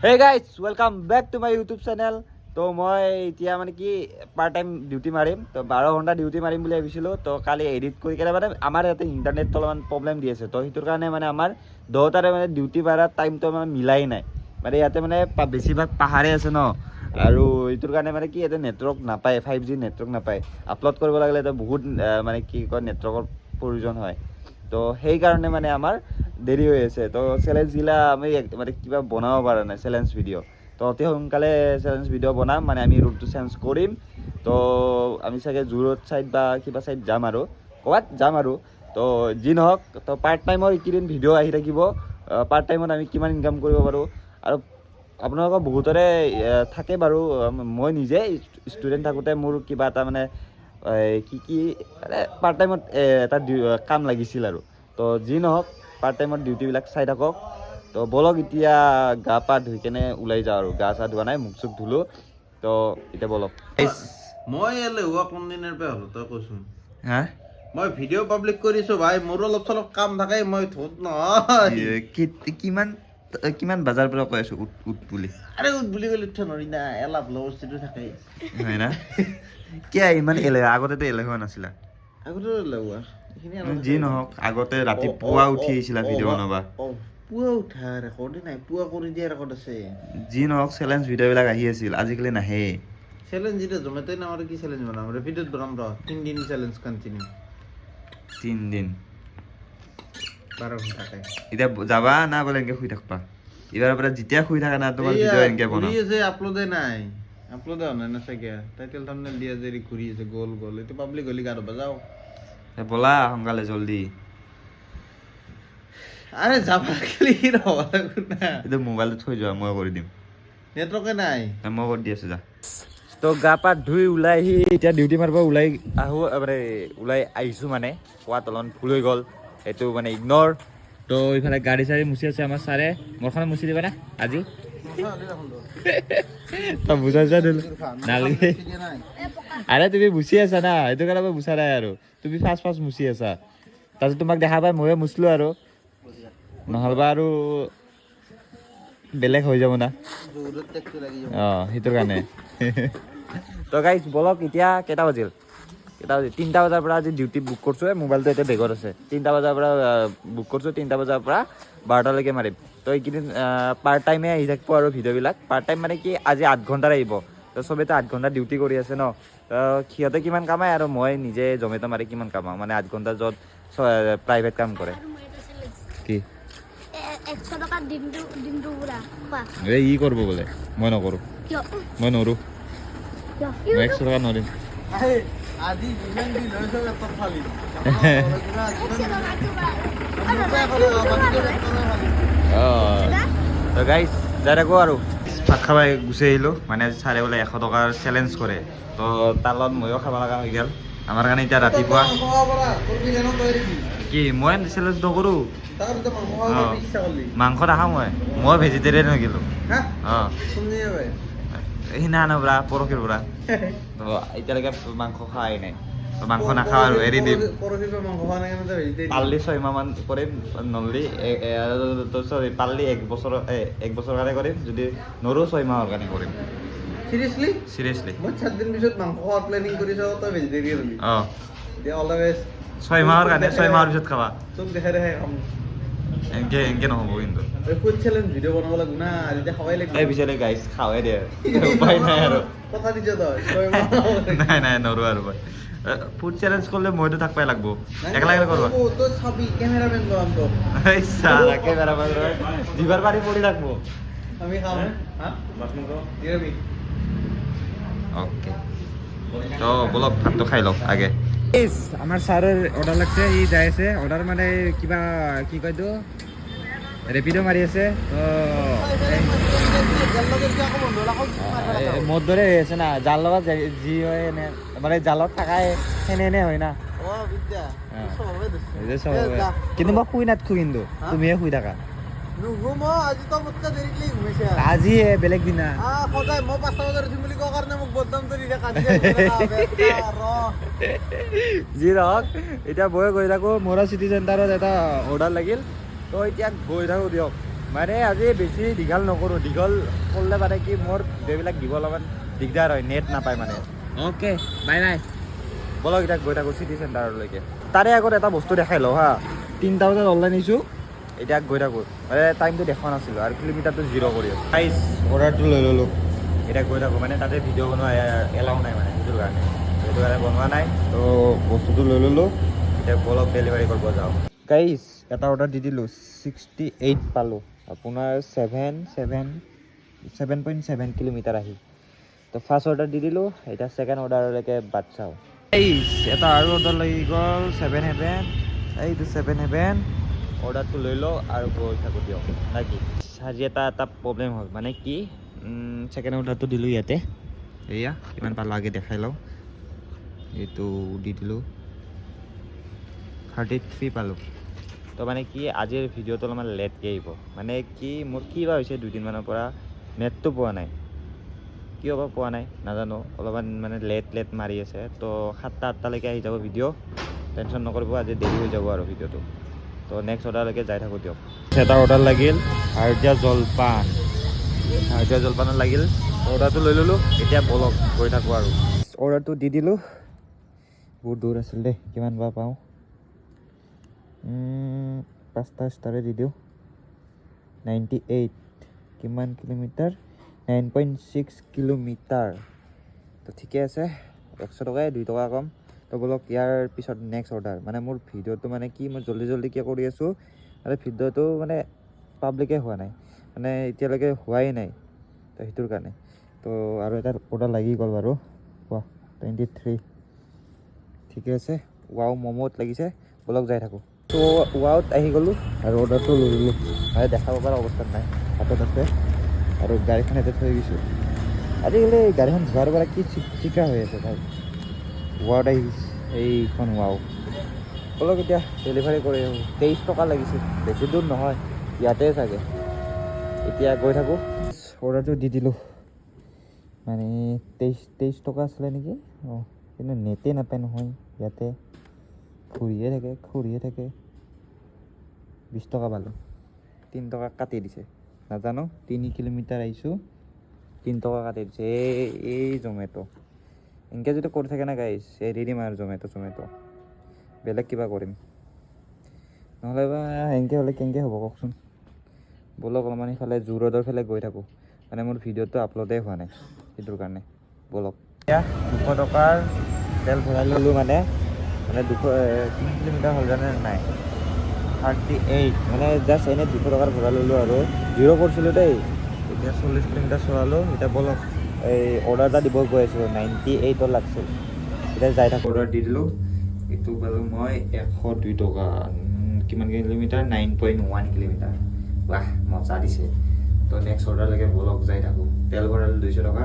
Hey guys, welcome back to my YouTube channel. তো মই এতিয়া মানে কি পাৰ্ট টাইম ডিউটি মাৰিম তো 12 ঘণ্টা ডিউটি মাৰিম বুলি ভাবিছিলোঁ তো কালি এডিট কৰি কেনে মানে আমাৰ ইয়াতে ইণ্টাৰনেটটো অলপমান প্ৰব্লেম দি আছে তো সেইটোৰ কাৰণে মানে আমাৰ দুটাৰে মানে ডিউটি মাৰাৰ টাইমটো মানে মিলাই নাই মানে ইয়াতে মানে বেছিভাগ পাহাৰে আছে ন আৰু এইটোৰ কাৰণে মানে কি ইয়াতে নেটৱৰ্ক নাপায় 5G নেটৱৰ্ক নাপায় আপলোড কৰিব লাগিলে তো বহুত মানে কি কয় নেটৱৰ্কৰ প্ৰয়োজন হয় তো সেইকাৰণে মানে আমাৰ দেৰি হৈ আছে তো চেলেঞ্জ গিলা আমি মানে কিবা বনাব পৰা নাই চেলেঞ্জ ভিডিঅ' তো অতি সোনকালে চেলেঞ্জ ভিডিঅ' বনাম মানে আমি ৰুটটো চেঞ্জ কৰিম তো আমি চাগে জুৰোড ছাইড বা কিবা ছাইড যাম আৰু ক'ৰবাত যাম আৰু তো যি নহওক তো পাৰ্ট টাইমৰ এইকেইদিন ভিডিঅ' আহি থাকিব পাৰ্ট টাইমত আমি কিমান ইনকাম কৰিব পাৰোঁ আৰু আপোনালোকৰ বহুতৰে থাকে বাৰু মই নিজে ষ্টুডেণ্ট থাকোঁতে মোৰ কিবা এটা মানে কি মানে পাৰ্ট টাইমত এটা কাম লাগিছিল আৰু তো যি নহওক পাৰ্ট টাইমত ডিউটিবিলাক চাই থাকক তো বলক এতিয়া গা পা ধুই কেনে ওলাই যাওঁ আৰু গা চা ধোৱা নাই মুখ চুখ ধুলোঁ তো এতিয়া বলক মই এলেহুৱা কোনদিনৰ পৰা হ'লো তই কচোন হা মই ভিডিঅ' পাব্লিক কৰিছোঁ ভাই মোৰো অলপ চলপ কাম থাকে মই ধোত নহয় কিমান বাজাৰ পৰা কৈ আছোঁ উঠ বুলি আৰে উঠ বুলি ক'লে উঠিব নোৱাৰি না এলাহ বোলা বস্তুটো থাকে হয় না কিয় ইমান এলেহুৱা আগতেতো এলেহুৱা নাছিলা আগতে এলেহুৱা যি নহওক আগতে ৰাতিপুৱা উঠি আহিছিলা ভিডিঅ' বনাবা পুৱা উঠা ৰেকৰ্ডে নাই পুৱা কৰি দিয়া ৰেকৰ্ড আছে যি নহওক চেলেঞ্জ ভিডিঅ'বিলাক আহি আছিল আজিকালি নাহে চেলেঞ্জ যেতিয়া জমেট'ই নামাৰে কি চেলেঞ্জ বনাম ৰেপিডত বনাম ৰ 3 দিন চেলেঞ্জ কণ্টিনিউ 3 দিন 12 ঘণ্টাকে এতিয়া যাবা না বোলে এনেকৈ শুই থাকবা এইবাৰৰ পৰা যেতিয়া শুই থাকা না তোমাৰ ভিডিঅ' এনেকৈ বনাম আছে আপলোডে নাই আপলোডে হোৱা নাই না চাগে টাইটেল থাম্বনেইল দিয়া যে ঘূৰি আছে গ'ল গ'ল এইটো পাব্লিক হ'লে গাড়ী বজাও ব'লা সোনকালে জল্দি আৰে যাবা খালি নহ'ব না এইটো মোবাইলটো থৈ যোৱা মই কৰি দিম নেটৱৰ্কে নাই মই কৰি দি আছোঁ যা তো গা পা ধুই ওলাই আহি এতিয়া ডিউটি মাৰিব ওলাই আহোঁ মানে ওলাই আহিছোঁ মানে কোৱাত অলপমান ভুল হৈ গ'ল সেইটো মানে ইগন'ৰ তো এইফালে গাড়ী চাড়ী মুচি আছে আমাৰ ছাৰে মোৰখনে মুচি দিবা না আজি তই বুজা নালাগে আৰে তুমি মুচি আছা না সেইটো কাৰণে মই মুচা নাই আৰু তুমি ফাৰ্ষ্ট মুচি আছা তাৰপিছত তোমাক দেখা পাই ময়ো মুচলোঁ আৰু নহ'বা আৰু বেলেগ হৈ যাব না অঁ সেইটোৰ কাৰণে তো গাইজ বলক এতিয়া কেইটা বাজিল 3টা বজাৰ পৰা আজি ডিউটি বুক কৰিছোঁ মোবাইলটো এতিয়া বেগত আছে 3টা বজাৰ পৰা বুক কৰিছোঁ 3টা বজাৰ পৰা 12টালৈকে মাৰিম তো এইকেইদিন পাৰ্ট টাইমে আহি থাকিব আৰু ভিডিঅ'বিলাক পাৰ্ট টাইম মানে কি আজি 8 ঘণ্টাৰ আহিব তো চবেতো 8 ঘণ্টা ডিউটি কৰি আছে ন তো সিহঁতে কিমান কামায় আৰু মই নিজে জমেট' মাৰি কিমান কামাওঁ মানে 8 ঘণ্টা য'ত প্ৰাইভেট কাম কৰে কি 100 টকা দিনটো পুৰা এই ই কৰিব বোলে মই নকৰোঁ মই নৰোঁ মই 100 টকা নৰিম আজি যিমান দিন হৈ চব এটা ফালি তো গাইজ যাই থাকোঁ আৰু ভাত খাব গুচি আহিলোঁ মানে ছাৰে বোলে 100 টকাৰ চেলেঞ্জ কৰে তো তাৰ লগত ময়ো খাব লগা হৈ গ'ল আমাৰ কাৰণে এতিয়া ৰাতিপুৱা কি মই চেলেঞ্জ নকৰোঁ মাংস নাখাওঁ মই ভেজিটেৰিয়ান হৈ গ'লোঁ অঁ সিদিনা পৰা পৰহিৰ পৰা তো এতিয়ালৈকে মাংস খোৱাই নাই তো মাংস নাখাওঁ আৰু এৰি দিম পাল্লি 6 মাহমান কৰিম নললি চৰি পাল্লি 1 বছৰ কাৰণে কৰিম যদি নৰো 6 মাহৰ কাৰণে কৰিম চিৰিয়াছলি মই 7 দিন পিছত মাংস খোৱাৰ প্লেনিং কৰিছ তই ভেজিটেৰিয়ান হ'লি অঁ দে অল দ্য বেষ্ট 6 মাহৰ কাৰণে 6 মাহৰ পিছত খাবা তোক দেখাই খাম এনেকে নহ'ব কিন্তু ফুড চেলেঞ্জ ভিডিঅ' বনাব লাগিব না যেতিয়া খাবাই লাগিব এই বিচাৰে গাইছ খাওঁৱে দে উপায় নাই আৰু কথা দিছ তই নাই নৰো আৰু ফুড চেলেঞ্জ কৰিলে মইতো থাকবাই লাগব একলা কৰবা তই চাবি কেমেৰামেন বনাম তোক এই সালা কেমেৰামেন দিবাৰ পাৰি পৰি থাকব আমি খাম হা দিবি ওকে তো বলক ভাতটো খাই লওক আগে আমাৰ ছাৰৰ অৰ্ডাৰ লাগছে ই যাই আছে অৰ্ডাৰ মানে কিবা কি কয়তো ৰেপিডো মাৰি আছে মোৰ দৰে হৈ আছে না যাৰ লগত যি হয় এনে মানে জালত থাকাই সেনে হয় না কিন্তু মই শুই নাথাকো কিন্তু তুমিহে শুই থাকা আজি বেলেগ দিনা যি নহওক এতিয়া বয়ে গৈ থাকো মৰা চিটি চেণ্টাৰত এটা অৰ্ডাৰ লাগিল তো এতিয়া গৈ থাকো দিয়ক মানে আজি বেছি দীঘল নকৰোঁ, দীঘল কৰিলে মানে কি মোৰ ভিডিঅ'বিলাক দিব অলপমান দিগদাৰ হয়, নেট নাপায় মানে। Okay bye bye. বলক এতিয়া গৈ থাকোঁ চিটি চেণ্টাৰলৈকে। তাৰে আগত এটা বস্তু দেখাই লওঁ হা, 3টা বজাত অনলাইন আহিছোঁ, এতিয়া গৈ থাকোঁ। মানে টাইমটো দেখা নাছিলোঁ আৰু কিলোমিটাৰটো 0 কৰি আছোঁ। প্ৰাইচ অৰ্ডাৰটো লৈ ল'লোঁ। এতিয়া গৈ থাকোঁ, মানে তাতে ভিডিঅ' বনোৱা এলাও নাই মানে সেইটো কাৰণে বনোৱা নাই। তো বস্তুটো লৈ ল'লোঁ। এতিয়া বলক ডেলিভাৰী কৰিব যাওঁ। গাইজ এটা অৰ্ডাৰ দি দিলোঁ, 68 পালোঁ, আপোনাৰ 7.7 কিলোমিটাৰ আহি। তো ফাৰ্ষ্ট অৰ্ডাৰ দি দিলোঁ, এতিয়া ছেকেণ্ড অৰ্ডাৰলৈকে বাট চাওঁ। এটা আৰু অৰ্ডাৰ লাগি গ'ল, 7 এইটো 7 অৰ্ডাৰটো লৈ লওঁ আৰু গৈ থাকোঁ দিয়ক না কি। আজি এটা প্ৰব্লেম হ'ল, মানে কি ছেকেণ্ড অৰ্ডাৰটো দিলোঁ ইয়াতে, এয়া কিমান পালোঁ আগে দেখাই লওঁ। এইটো দি দিলোঁ 33 পালোঁ। তো মানে কি আজিৰ ভিডিঅ'টো অলপমান লেটকৈ আহিব, মানে কি মোৰ কি বা হৈছে 2দিনমানৰ পৰা নেটটো পোৱা নাই, কিয় বা পোৱা নাই নাজানো, অলপমান মানে লেট মাৰি আছে। তো 7টা-8টালৈকে আহি যাব ভিডিঅ', টেনশ্যন নকৰিব, আজি দেৰি হৈ যাব আৰু ভিডিঅ'টো। তো নেক্সট অৰ্ডাৰলৈকে যাই থাকোঁ দিয়ক। এটা অৰ্ডাৰ লাগিল হালধীয়া জলপানত লাগিল, অৰ্ডাৰটো লৈ ল'লোঁ। এতিয়া বলক গৈ থাকোঁ আৰু অৰ্ডাৰটো দি দিলোঁ। বহুত দূৰ আছিল দেই, কিমান বা পাওঁ, 5টা ষ্টাৰে দি দিওঁ। 98 কিমান কিলোমিটাৰ, 9.6 কিলোমিটাৰ। তো ঠিকে আছে, 100 টকাই 2 টকা কম। তো বলক ইয়াৰ পিছত নেক্সট অৰ্ডাৰ। মানে মোৰ ভিডিঅ'টো মানে কি মই জল্দি কিয় কৰি আছোঁ, আৰু ভিডিঅ'টো মানে পাব্লিকে হোৱা নাই, মানে এতিয়ালৈকে হোৱাই নাই, তো সেইটোৰ কাৰণে। তো আৰু এটা অৰ্ডাৰ লাগি গ'ল বাৰু, 23 ঠিকে আছে। ৱাও ম'ম'ত লাগিছে, বলক যাই থাকোঁ। তো ৱাওত আহি গ'লোঁ আৰু অৰ্ডাৰটো লৈ ল'লোঁ। মানে দেখাব পৰা অৱস্থাত নাই, হাতত আছে আৰু গাড়ীখন ইয়াতে থৈ গৈছোঁ। আজিকালি গাড়ীখন ধোৱাৰ পৰা কি চিকা হৈ আছে ভাই। ৱাওত আহি এইখন ৱাও, বলক এতিয়া ডেলিভাৰী কৰি আহোঁ। 23 টকা লাগিছে, বেছি দূৰ নহয়, ইয়াতে চাগে। এতিয়া গৈ থাকোঁ, অৰ্ডাৰটো দি দিলোঁ। মানে 23 টকা আছিলে নেকি। কিন্তু নেটে নাপায় নহয় ইয়াতে, ঘূৰিয়ে থাকে। 20 টকা পালোঁ, 3 টকা কাটি দিছে, নাজানো। 3 কিলোমিটাৰ আহিছোঁ, 3 টকা কাটি দিছে। এই জমেট' এনেকৈ যদি কৰি থাকে না গাইজ, এৰি দিম আৰু জমেট' বেলেগ কিবা কৰিম, নহ'লে বা এনেকৈ হ'লে কেনেকৈ হ'ব কওকচোন। বলক অলপমান ইফালে জু ৰোডৰ ফালে গৈ থাকোঁ, মানে মোৰ ভিডিঅ'টো আপলোডেই হোৱা নাই সেইটোৰ কাৰণে। বলক এতিয়া 200 টকাৰ তেল ভৰাই ল'লোঁ, মানে 3 কিলোমিটাৰ হ'ল জানে নাই, 38 মানে জাষ্ট এনেই 200 টকাৰ ভৰাই ল'লোঁ আৰু 0 কৰিছিলোঁ দেই। এতিয়া 40 কিলোমিটাৰ চলালোঁ। এতিয়া বলক এই অৰ্ডাৰ এটা দিব গৈ আছোঁ, 98 লাগিছিল। এতিয়া যাই থাকোঁ, অৰ্ডাৰ দি দিলোঁ। এইটো পালোঁ মই 102 টকা। কিমান কিলোমিটাৰ, 9.1 কিলোমিটাৰ। বাহ মজা দিছে। তো নেক্সট অৰ্ডাৰলৈকে বলক যাই থাকোঁ। তেল ভৰালোঁ 200 টকা।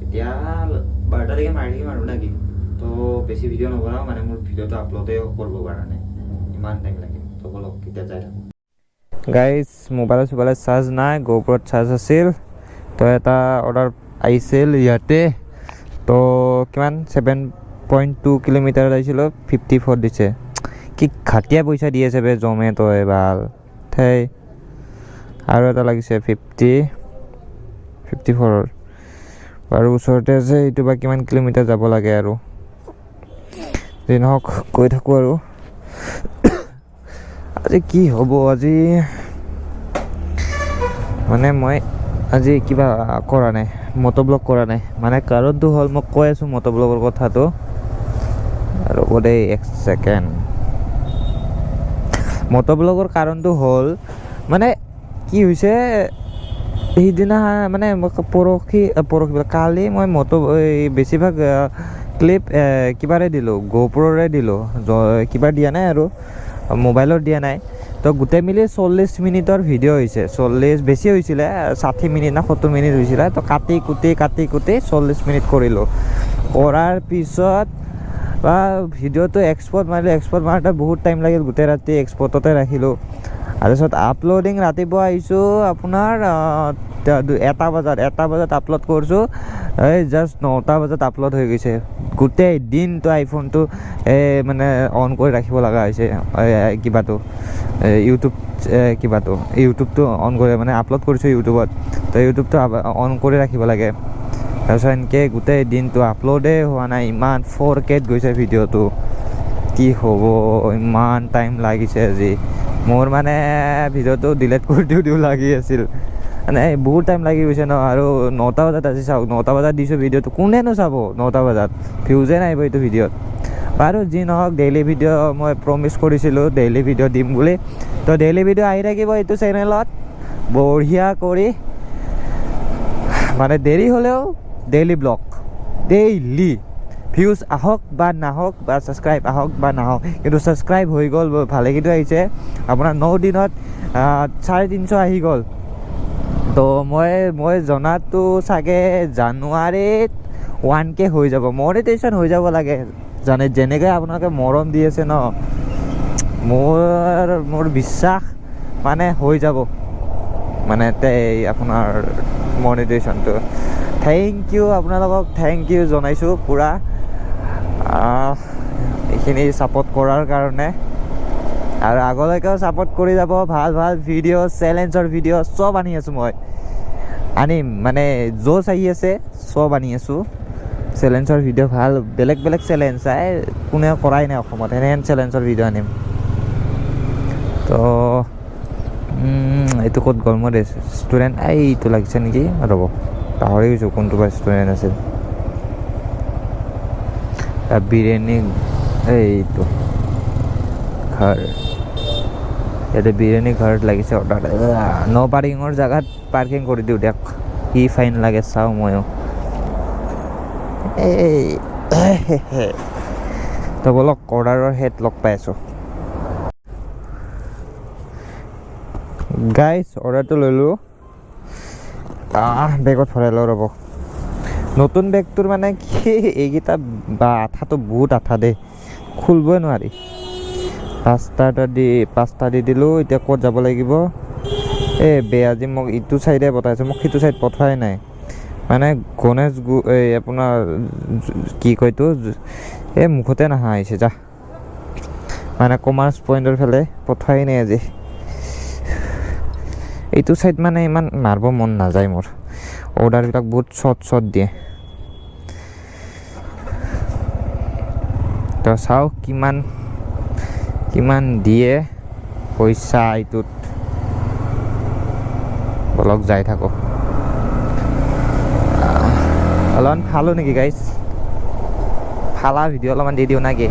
এতিয়া 12টালৈকে মাৰি থাকিম আৰু নেকি। তো বেছি ভিডিঅ' নবনাওঁ, মানে মোৰ ভিডিঅ'টো আপলোডেই কৰিবৰ কাৰণে ইমান টাইম লাগে। তো বলক এতিয়া যাই থাকোঁ। গাইজ মোবাইলত চাৰ্জ নাই, GoProত চাৰ্জ আছিল। তো এটা অৰ্ডাৰ আহিছিল ইয়াতে, তো কিমান 7.2 কিলোমিটাৰ আহিছিলোঁ, 54 দিছে। কি ঘাটিয়া পইচা দি আছে বে জমেট'য়ে ভাল ঠেই। আৰু এটা লাগিছে 54 আৰু ওচৰতে আছে। এইটো বা কিমান কিলোমিটাৰ যাব লাগে আৰু যি নহওক গৈ থাকোঁ আৰু। আজি কি হ'ব, আজি মানে মই আজি কিবা কৰা নাই, মটোব্লগ কৰা নাই। মানে কাৰণটো হ'ল, মই কৈ আছোঁ মটোব্লগৰ কথাটো, আৰু দেই 1 ছেকেণ্ড। মটোব্লগৰ কাৰণটো হ'ল মানে কি হৈছে, সেইদিনা মানে কালি মই বেছিভাগ ক্লিপ কিবাৰে দিলোঁ, GoProৰে দিলোঁ, কিবা দিয়া নাই আৰু মোবাইলত দিয়া নাই। তো গোটেই মিলি 40 মিনিটৰ ভিডিঅ' হৈছে, 40 বেছি হৈছিলে, 60 মিনিট না 70 মিনিট হৈছিলে। তো কাটি কুটি 40 মিনিট কৰিলোঁ। কৰাৰ পিছত বা ভিডিঅ'টো এক্সপৰ্ট মাৰোঁতে বহুত টাইম লাগিল, গোটেই ৰাতি এক্সপৰ্টতে ৰাখিলোঁ। তাৰপিছত আপলোডিং ৰাতিপুৱা আহিছোঁ আপোনাৰ এটা বজাত আপলোড কৰিছোঁ, এই জাষ্ট 9টা বজাত আপলোড হৈ গৈছে। গোটেই দিনটো আইফোনটো মানে অন কৰি ৰাখিব লগা হৈছে, কিবাটো ইউটিউবটো অন কৰি মানে আপলোড কৰিছোঁ ইউটিউবত, তো ইউটিউবটো অন কৰি ৰাখিব লাগে। তাৰপিছত এনেকৈ গোটেই দিনটো আপলোডেই হোৱা নাই, ইমান 4Kত গৈছে ভিডিঅ'টো। কি হ'ব, ইমান টাইম লাগিছে আজি। মোৰ মানে ভিডিঅ'টো ডিলিট কৰি দিওঁ লাগি আছিল, মানে বহুত টাইম লাগি গৈছে ন। আৰু 9টা বজাত আজি চাওক, 9টা বজাত দিছোঁ ভিডিঅ'টো, কোনেনো চাব 9টা বজাত, ভিউজে নাহিব এইটো ভিডিঅ'ত। বাৰু যি নহওক, ডেইলি ভিডিঅ' মই প্ৰমিছ কৰিছিলোঁ ডেইলি ভিডিঅ' দিম বুলি, তো ডেইলি ভিডিঅ' আহি থাকিব এইটো চেনেলত বঢ়িয়া কৰি। মানে দেৰি হ'লেও ডেইলি ব্লগ, ডেইলি ভিউজ আহক বা নাহক, বা ছাবস্ক্ৰাইব আহক বা নাহক, কিন্তু ছাবস্ক্ৰাইব হৈ গ'ল, ভালে কিন্তু আহিছে আপোনাৰ 9 দিনত 350 আহি গ'ল। তো মই জনাটো চাগে জানুৱাৰীত 1K হৈ যাব, মনিটাইজেশ্যন হৈ যাব লাগে। যেনেকৈ আপোনালোকে মৰম দি আছে ন, মোৰ বিশ্বাস মানে হৈ যাব, মানে আপোনাৰ মনিটাইজেশ্যনটো। থেংক ইউ আপোনালোকক, থেংক ইউ জনাইছোঁ পূৰা এইখিনি ছাপোৰ্ট কৰাৰ কাৰণে। আৰু আগলৈকেও ছাপোৰ্ট কৰি যাব, ভাল ভাল ভিডিঅ', চেলেঞ্জৰ ভিডিঅ' চব আনি আছোঁ, মই আনিম, মানে জ'চ আহি আছে, চব আনি আছোঁ। চেলেঞ্জৰ ভিডিঅ' ভাল, বেলেগ বেলেগ চেলেঞ্জ কোনেও কৰাই নাই অসমত, এনেহেন চেলেঞ্জৰ ভিডিঅ' আনিম। তো এইটো ক'ত গ'ল মোৰ ৰেষ্টুৰেণ্ট, এইটো লাগিছে নেকি, ৰ'ব পাহৰি গৈছোঁ কোনটো বা ৰেষ্টুৰেণ্ট আছিল। বিৰিয়ানী, এইটো ঘৰ, ইয়াতে বিৰিয়ানী ঘৰত লাগিছে অৰ্ডাৰ। ন' পাৰ্কিঙৰ জেগাত পাৰ্কিং কৰি দিওঁ দিয়ক, কি ফাইন লাগে চাওঁ ময়ো। তো বলক অৰ্ডাৰৰ হেড লগ পাই আছোঁ। গাইজ অৰ্ডাৰটো ল'লোঁ, বেগত ভৰাই লওঁ ৰ'ব। নতুন বেগটোৰ মানে কি, এইকেইটা বা আঠাটো বহুত আঠা দেই, খুলিবই নোৱাৰি। 5টা দি দিলোঁ, এতিয়া ক'ত যাব লাগিব। আজি মোক ইটো ছাইডে পঠাইছোঁ, মোক সিটো ছাইড পঠোৱাই নাই। মানে গণেশ আপোনাৰ কি কয়তো, মুখতে নহা আহিছে যা, মানে কমাৰ্চ পইণ্টৰ ফালে পঠোৱাই নাই আজি। এইটো ছাইড মানে ইমান মাৰিব মন নাযায় মোৰ, অৰ্ডাৰবিলাক বহুত চৰ্ট দিয়ে। তো চাওঁ কিমান দিয়ে পইচা এইটোত, বলক যাই থাকোঁ। অলপমান ফালোঁ নেকি গাইজ, ফালা ভিডিঅ' অলপমান দি দিওঁ নাকি।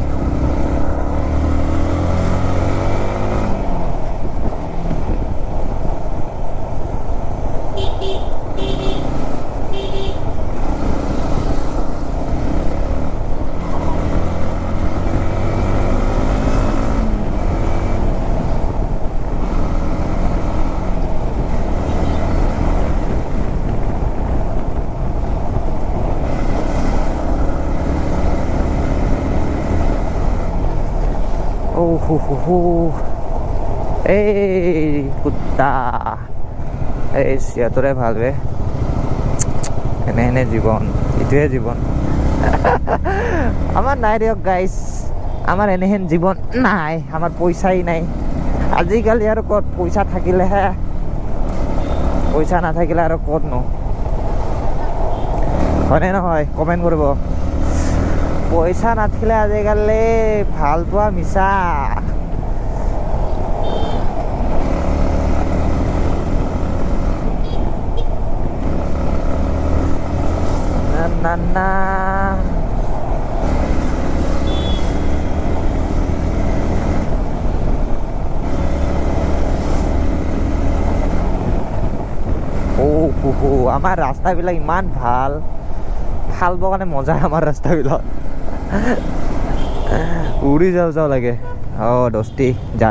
এই কুত্তা, এই সিহঁতৰে ভাল বে, এনে জীৱন, এইটোৱে জীৱন। আমাৰ নাই দিয়ক গাইজ, আমাৰ এনেহেন জীৱন নাই, আমাৰ পইচাই নাই আজিকালি। আৰু ক'ত পইচা থাকিলেহে, পইচা নাথাকিলে আৰু ক'তনো, হয়নে নহয় কমেণ্ট কৰিব। পইচা নাথাকিলে আজিকালি ভাল পোৱা মিছা। না আমাৰ ৰাস্তাবিলাক ইমান ভাল, ফালবৰ কাৰণে মজা আমাৰ ৰাস্তাবিলাক। উৰি যাওঁ লাগে। দোস্তি যা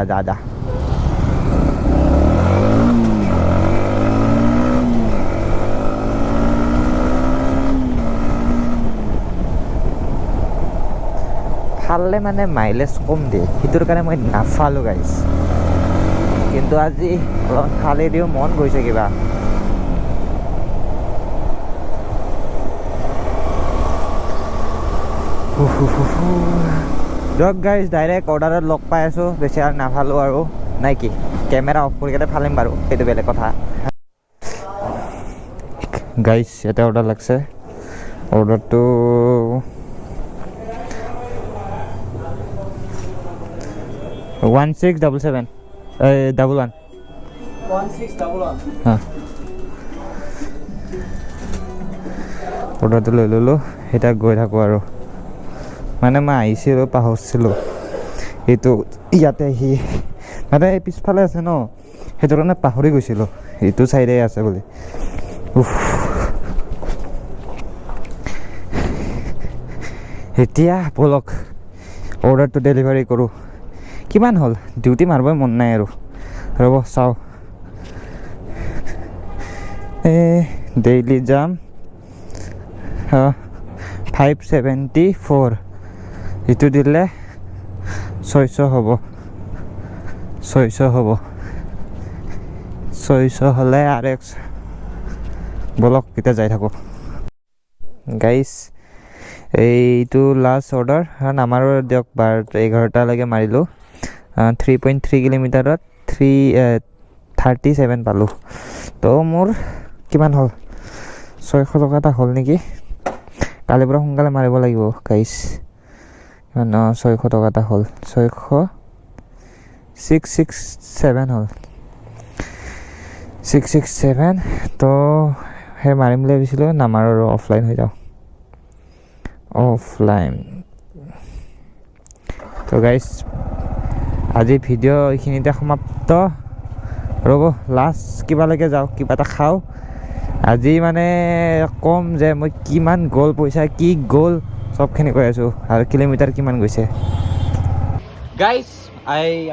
ফাললে মানে মাইলেজ কম দিয়ে, সেইটোৰ কাৰণে মই নাফালোঁ গাইজ। কিন্তু আজি অলপ ফালি দিওঁ, মন গৈছে কিবা। দিয়ক গাইজ ডাইৰেক্ট অৰ্ডাৰত লগ পাই আছোঁ বেছি আৰু নাভালোঁ আৰু নাই কি কেমেৰা অফ কৰি কেনে ফালিম বাৰু সেইটো বেলেগ কথা গাইজ এটা অৰ্ডাৰ লাগছে অৰ্ডাৰটো $1677 11 হা অৰ্ডাৰটো লৈ ল'লোঁ এতিয়া গৈ থাকোঁ আৰু মানে মই আহিছিলোঁ পাহৰিছিলোঁ এইটো ইয়াতে আহি মানে পিছফালে আছে ন সেইটো কাৰণে পাহৰি গৈছিলোঁ এইটো চাইডে আছে বুলি এতিয়া ব'লক অৰ্ডাৰটো ডেলিভাৰী কৰোঁ কিমান হ'ল ডিউটি মাৰিবই মন নাই আৰু ৰ'ব চাওঁ ডেইলি যাম 574 এইটো দিলে 600 হ'ব 600 হ'ব 600 হ'লে আৰু ব'লক এতিয়া যাই থাকোঁ গাইজ এইটো লাষ্ট অৰ্ডাৰ আমাৰো দিয়ক 11টালৈকে মাৰিলোঁ 3.3 কিলোমিটাৰত 37 পালোঁ তো মোৰ কিমান হ'ল 600 টকা এটা হ'ল নেকি কালিৰ পৰা সোনকালে মাৰিব লাগিব গাইজ কিমান 600 টকা এটা হ'ল 667 হ'ল 667 তো সেই মাৰিম বুলি ভাবিছিলোঁ নামাৰো আৰু অফলাইন হৈ যাওঁ অফলাইন তো গাইজ আজি ভিডিঅ' এইখিনিতে সমাপ্ত ৰ'ব লাষ্ট কিবালৈকে যাওঁ কিবা এটা খাওঁ আজি মানে ক'ম যে মই কিমান গ'ল পইচা কি গ'ল চবখিনি কৈ আছোঁ আৰু কিলোমিটাৰ কিমান গৈছে গাইজ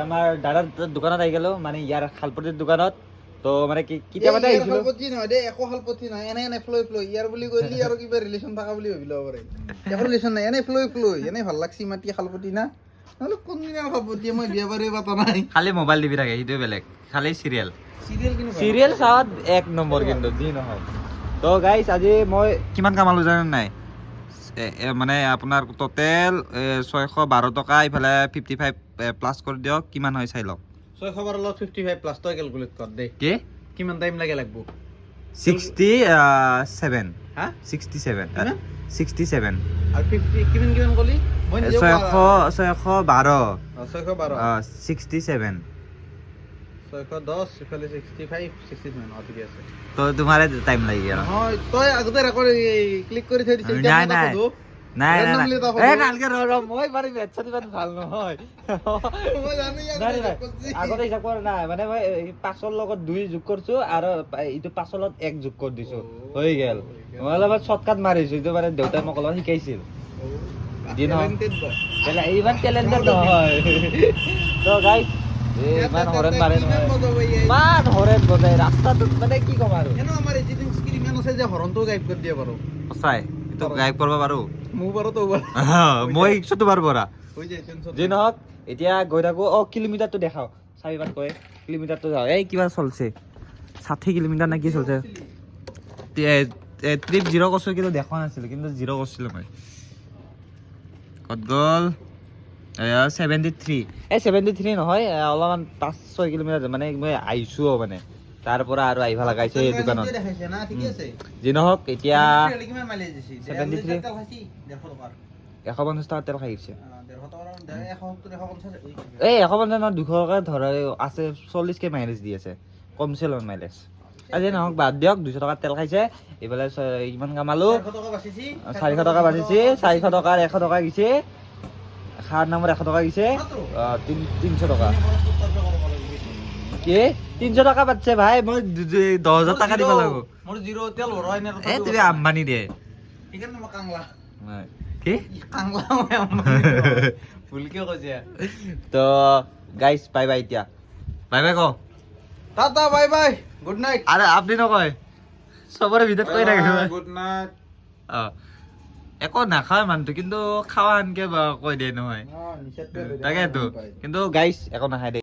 আমাৰ দাদাৰ দোকানত আহি গ'লোঁ মানে ইয়াৰ শালপতিৰ দোকানত তো মানে কি কেতিয়াবাতে আহিছিলোঁ নহয় দেই একো শালপতি নহয় এনে ফ্লয় ইয়াৰ বুলি কৈলি আৰু কিবা ৰিলেশ্যন থকা বুলি ভাবি ল'ব পাৰে একো ৰিলেশ্যন নাই এনে ফ্লয় এনে ভাল লাগছি মাতি শালপতি না নহ'লে কোনদিনা শালপতি মই বিয়া বাৰু পতা নাই খালি মোবাইল টিপি থাকে সেইটোৱে বেলেগ খালি চিৰিয়েল কিন্তু চিৰিয়েল চাৱাত 1 নম্বৰ কিন্তু যি নহওক তো গাইজ আজি মই কিমান কামালোঁ জানে নাই মানে আপোনাৰ টোটেল 612 টকা ইফালে 55 প্লাছ কৰি দিয়ক কিমান হয় চাই লওক 612 লগত 55 প্লাছ তই কেলকুলেট কৰ দে কি কিমান টাইম লাগে লাগব 67 হা 67 কিমান? 67 আৰু 50 কিমান ক'লি মই নিজে 612 612 67 610 ইফালে 65 69 ঠিক আছে তো তোমাৰে টাইম লাগি গ'ল হয় তই আগতে ৰেকৰ্ড ক্লিক কৰি থৈ দিছ নাই নাই নাই Randomly এটা এই ফটো। নালকে মই বাৰু মেটছত ইমান ভাল নহয় মই জানো ইয়াৰ নাই নাই হিচাপ কৰিছি। আগতে হিচাপ কৰা নাই মানে মই 5ৰ লগত 2 যোগ কৰিছোঁ আৰু এইটো 5ৰ লগত 1 যোগ কৰি দিছোঁ হৈ গ'ল মই অলপ শ্বৰ্টকাট মাৰিছোঁ এইটো মানে দেউতাই মোক অলপ শিকাইছিল দি নহয় Talented boy। ইমান টেলেণ্টেড নহয় তো গাইজ ইমান হৰেণ মাৰে কিমান নহয় বজাব ইয়ে? ইমান হৰেণ বজাই ৰাস্তাটোত মানে কি ক'ম আৰু এনেও আমাৰ এডিটিং স্কিল ইমান আছে যে হৰণটোও গাইড কৰি দিয়ে বাৰু সঁচাই এইটো গাইব কৰিব পাৰোঁ মোৰ বাৰু তো মই শিকছোঁ তোমাৰ পৰা হৈ যায় টেনচন যি নহওক এতিয়া গৈ থাকোঁ কিলোমিটাৰটো দেখাওঁ চাৰিবাৰ কয় কিলোমিটাৰটো যাওঁ এই কিবা চলছে 60 কিলোমিটাৰ নে কি চলছে ট্ৰিপ 0 কৈছোঁ কিন্তু দেখা নাছিলোঁ কিন্তু 0 কৰিছিলোঁ মই ক'ত গ'ল 73 এই 73 নহয় অলপমান 5-6 কিলোমিটাৰ মানে মই আহিছোঁ মানে তাৰ পৰা আৰু আহিব লগাইছে এই দোকানত দেখাইছে না ঠিক আছে যি নহওক এতিয়া কিমান মাইলেজ দিছি 73 তেল খাইছি 150 টকাৰ 150 টকা তেল খাইছে 150 টকাৰ 170 150 এই 150 নহয় 200 টকা ধৰা আছে 40K মাইলেজ দি আছে কমছে অলপ মাইলেজ আজি নহওক বাদ দিয়ক 200 টকা তেল খাইছে এইফালে ইমান কামালোঁ 100 টকা বাচিছি 400 টকা বাচিছে 400 টকাৰ 100 টকা গৈছে খাৰ নামৰ 100 টকা গৈছে 300 টকা কি 300 টকা বাচছে ভাই মই 10,000 টকা দিব লাগিব মোৰ জিৰ' তেল ভৰাই নে এই তুমি আম্বানি দে সেইকাৰণে মই কাংলা কি কাংলা মই আম্বানি ভুলকে কৈছে তো গাইজ বাই বাই এতিয়া বাই বাই ক tata bye bye good night আরে আপনি নকয় সবৰে ভিতৰত কৈ থাকে গুড নাইট একো নাখায় মানুহটো কিন্তু খাৱা আনকে কৈ দিয়ে নহয় তাকেতো কিন্তু গাইজ একো নাখায় দে